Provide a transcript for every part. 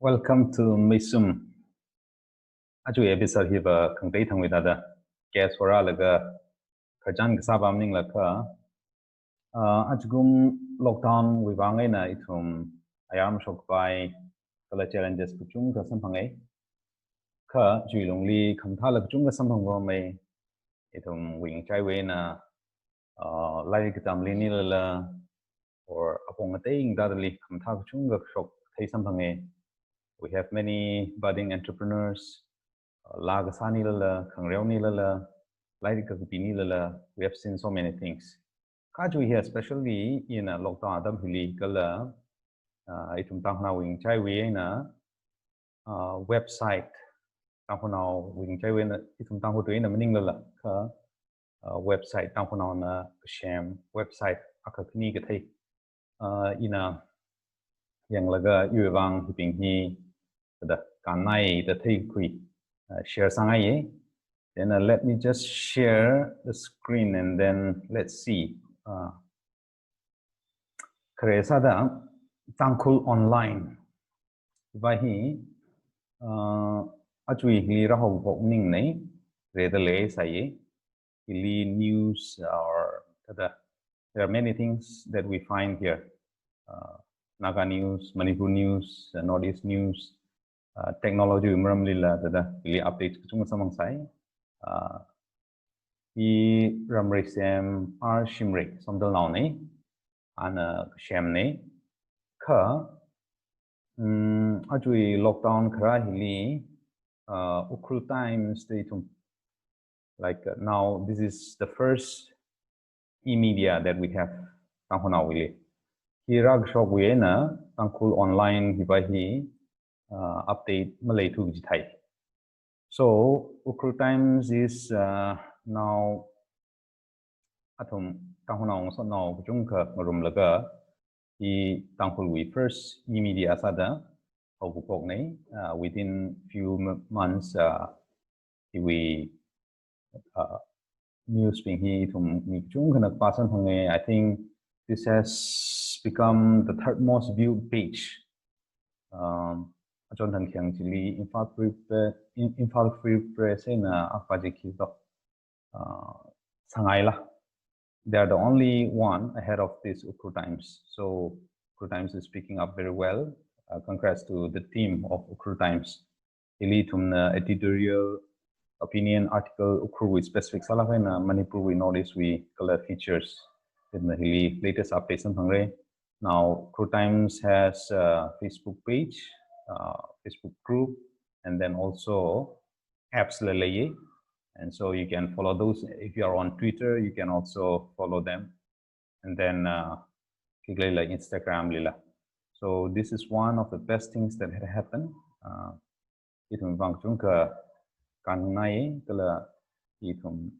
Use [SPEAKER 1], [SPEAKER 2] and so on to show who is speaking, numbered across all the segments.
[SPEAKER 1] Welcome to Meisum. Aju episode hiba kangdei thangwi dada gas wara laga kharjan ksabam ning laka ajugum lockdown wibangai na ithum ayam shokpai kala challenges kuchung ka sampangai kha juilongli khamtha la kuchung ka sampangwa mai ithum wing chai we na lai kitam lini la or apong ateng dadali khamtha kuchung ka shok thai sampangai. We have many budding entrepreneurs. Lagasani lala, Kangreoni lala, Laika Kupini lala. We have seen so many things. Kaju here, especially in a lockdown, Adam Huli Gala, itum Tanghana Wing Chai Wena website. Tanghana Wing Chai Wena, itum Tanghu to in a meaning lala, website, Tanghana on a sham website, Akakini Gate, in a young laga, Yuang, Hipping he. The kanai the kui share sangai then let me just share the screen and then let's see Kresada Tangkhul online vahi achui hi raho bokning nei redale sai ili news or there are many things that we find here Naga news, Manipur news, Northeast news. Technology umram lila tada ili update kuchung samang sai I ramre sem ar shimre somdal now ne ana sham ne kha ajui lockdown khara hili ukhul times tum like now this is the first e-media that we have tangkhona wili hirag shop we na Tangkhul online hibahi update Malay to Thai. So Ukhul Times is now atom Tanghuna so now Jungka Marum Laga the Tangkhul we first e-media sada within few months we news being he to I think this has become the third most viewed page. Jonathan Kyang Chili Infal Free Press in Akpajiki Sangaila. They are the only one ahead of this Ukhul Times. So Ukhul Times is picking up very well. Congrats to the team of Ukhul Times. Ilitum editorial opinion article Ukhul with specific Salavena Manipur we notice we color features in the latest updates on Hungary. Now Ukhul Times has a Facebook page. Facebook group and then also apps lalaye and so you can follow those. If you are on Twitter you can also follow them and then like Instagram lila. So this is one of the best things that had happened. Itum bang chungka kanai kala itum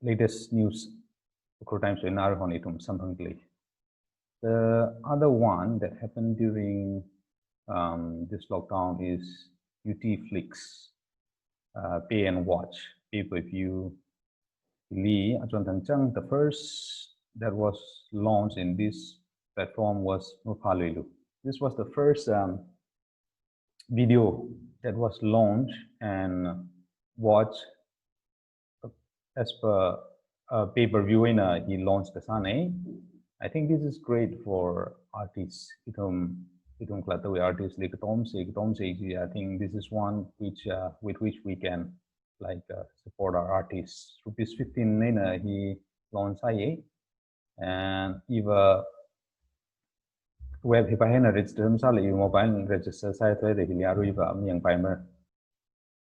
[SPEAKER 1] latest news Ukhul Times in Arhon itum samphangli. The other one that happened during this lockdown is UT Pay and Watch, pay-per-view. The first that was launched in this platform was Mupalilu. This was the first video that was launched and watched as per pay-per-view he launched the Sane. I think this is great for artists. Itum klatawi artists like Tom Seiji. I think this is one which with which we can like support our artists. Rupees 15 nena he launched and even web hipahena register mobile register site the hiliaru iba myang primer.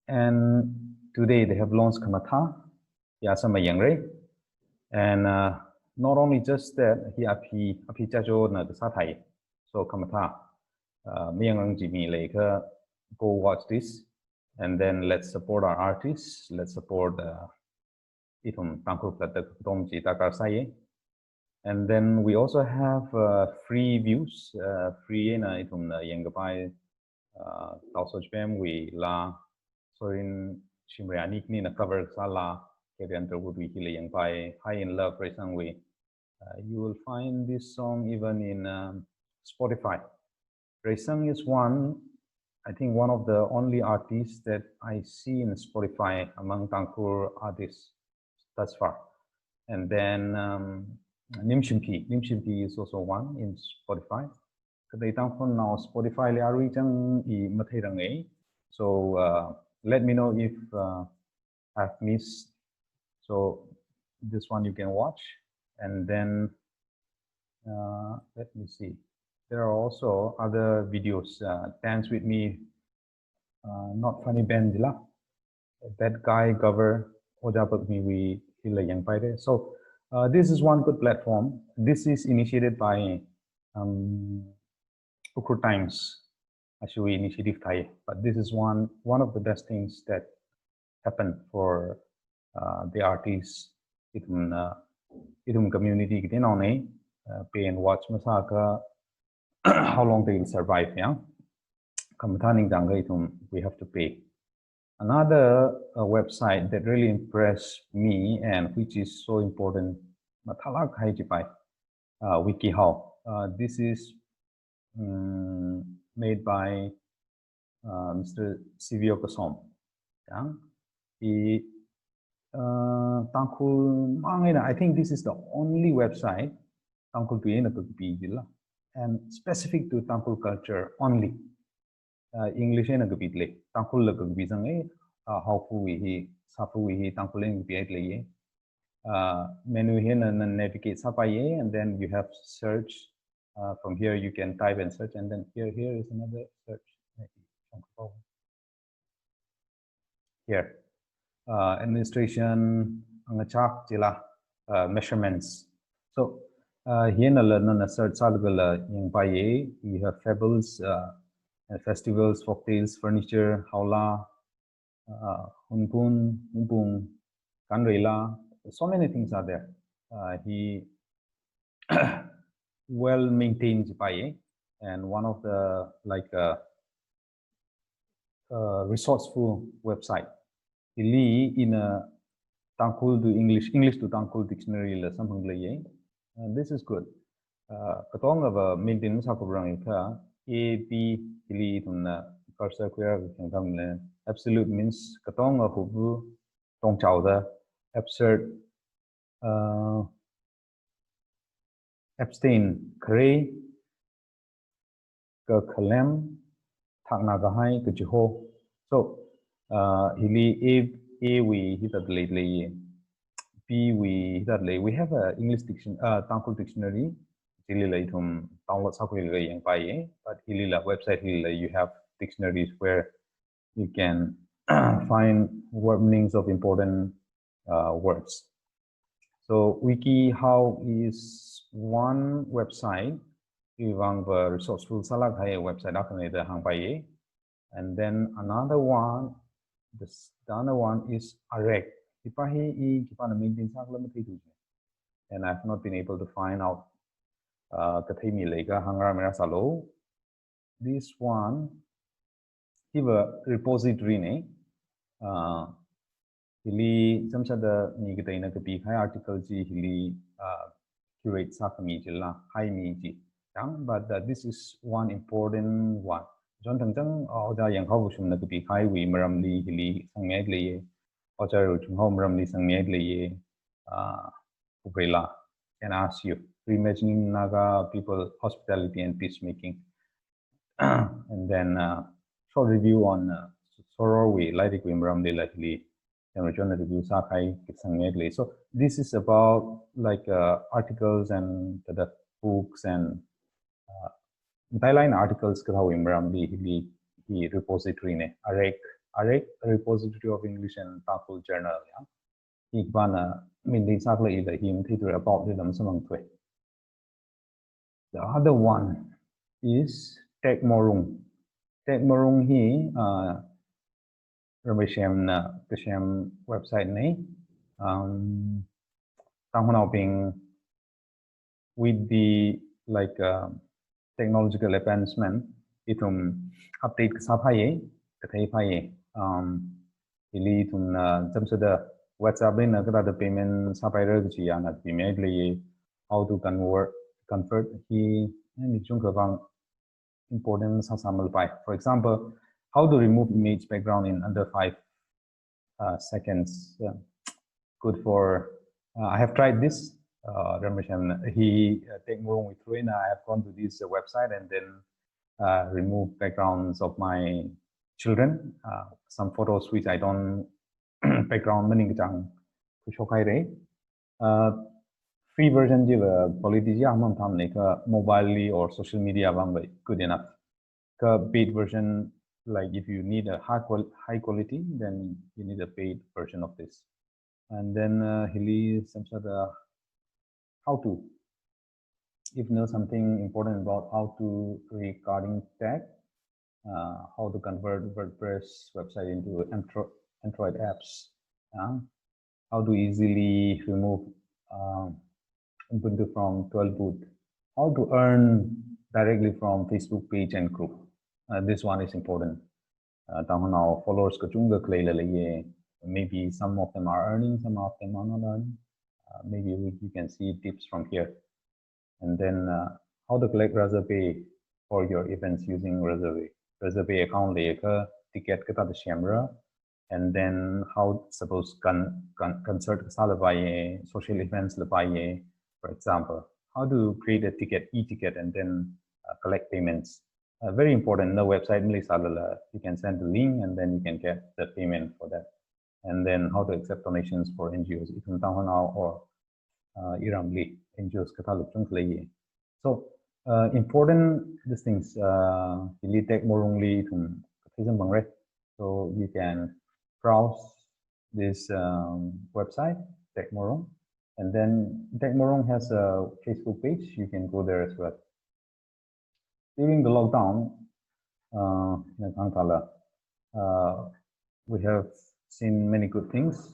[SPEAKER 1] And today they have launched Kamatha Yasama Yangre and not only just that, he api jajo na sathai. So Kamatha, Myang Jimmy later go watch this, and then let's support our artists. Let's support itum Tangkhul Domji Takar Saye. And then we also have free views, free na itum Yangapai Tausojbem we la Sorin Shimrianik ni na cover sala Kevin would we healing by High in Love Raisang we. You will find this song even in Spotify. Meisum is I think one of the only artists that I see in Spotify among Tangkhul artists thus far. And then Nimshimpi is also one in Spotify. Kadai Tangkhul now Spotify le ari chang I mathai rangai. So let me know if I've missed. So this one you can watch, and then let me see. There are also other videos. Dance with me, not funny bandila. That guy cover Ojapak we hila yang paide. So this is one good platform. This is initiated by Ukur Times, actually initiative Thai. But this is one of the best things that happened for the artists. Itum community kita nonai pay and watch masaka how long they will survive. Yeah, we have to pay. Another website that really impressed me and which is so important, WikiHow. This is made by Mr. Sivio Kasom. Yeah? Tangkhul, I think this is the only website Tangkhul and specific to Tangkhul culture only. English na gabit le Tangkhul la gagbizang how fu we safu we Tangkhul in gabit le menu here na navigate sapaye, and then you have search. From here you can type and search, and then here is another search. Here administration measurements. So here na search yung paye you have fables, festivals, folktales, furniture, haula, hunkun, umpung, kanrela. So many things are there. He well maintained paye, and one of the resourceful website. He in a Tangkhul to English to Tangkhul dictionary la something like this is good. Katong of maintenance A B Hili to cursor queer absolute means Katong of Hubu Tong Chowda absurd abstain Kray Kalem Taknagahai Kajiho. So Hili A we hit that lately. B we hit that late. We have a English dictionary, Tangkhul dictionary. Download but Hilila website Hilila you have dictionaries where you can find meanings of important words. So WikiHow is one website. Ivang resourceful salag hai website after hang paye, and then another one. The other one is Arek. And I've not been able to find out this one give a repository ne hili samsada nigitaina kapi khai article ji hili curate sakami jilla hai mi ji but this is one important one. John Tangchang Oja Yang Hobusum na kapi khai we maramli hili sangmed leye Oja Ruchum Home Ramli Sangmed leye Ubrela can ask you. Reimagining Naga people, hospitality and peacemaking. And then short review on Sororwe, Laidik Wimram de Latili, and return review Sakai Kitsangedli. So this is about articles and the books and Thailand articles Wimram the repository ne Arek repository of English and Tangkhul journal. Yeah. Ikbana Mindi Sakla either him theater about the Samang Twe. The other one is Tek Morung. Tek Morung he Rameshem Kashem website ne Tangkhul with the technological advancement itum update kasapaye kathai paye ili tum jamsada WhatsApp na kada payment sapaira ji ana immediately how to convert he ni chung kabang important sasamul by. For example, how to remove image background in under 5 seconds. Good for. I have tried this. He take more with Ruina. I have gone to this website and then remove backgrounds of my children. Some photos which I don't background meaning to show free version of quality mobile or social media good enough. Paid version, like if you need a high quality, then you need a paid version of this. And then he leaves some sort of how to. If you know something important about how to regarding tag, how to convert WordPress website into Android apps, how to easily remove Ubuntu from 12 boot, how to earn directly from Facebook page and group. This one is important. Now followers maybe some of them are earning, some of them are not earning. Maybe you can see tips from here. And then how to collect reserve for your events using reserve. Reserve account ticket the camera. And then how suppose concert social events for example, how to create a ticket, e-ticket, and then collect payments. Very important. The website you can send the link and then you can get the payment for that. And then how to accept donations for NGOs, or Iramli NGOs. So important these things. You take more only to so you can browse this website, Techmorong, and then Techmorong has a Facebook page. You can go there as well. During the lockdown, in Tangkhul, we have seen many good things.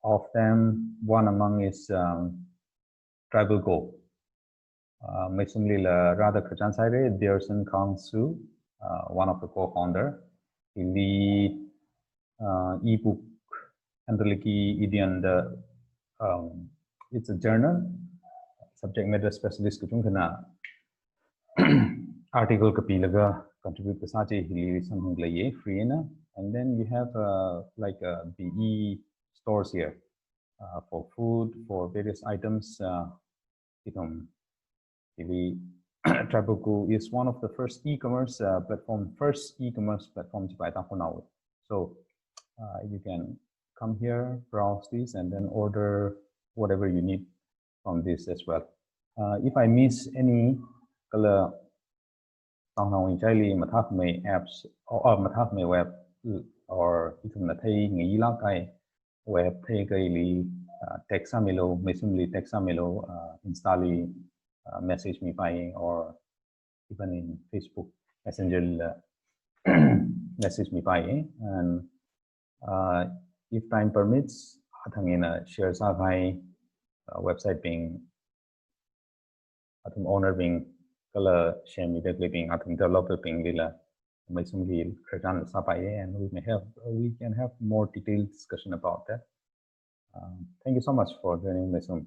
[SPEAKER 1] Of them, one among is Tribal Go. Meisum Radha Krachansai, Dearson Kangsu, one of the co-founder. He lead ebook and the it's a journal, subject matter specialist article contribute free, and then you have like BE stores here for food, for various items. Trabuku is one of the first e-commerce platforms by Tangkhul. So you can come here, browse this, and then order whatever you need from this as well. If I miss any color, apps or web or web texamilo, Meisum texamilo, install message me by, or even in Facebook Messenger message me by, and if time permits, share website being owner being color share media being developer being Meisum and we can have more detailed discussion about that. Thank you so much for joining Meisum.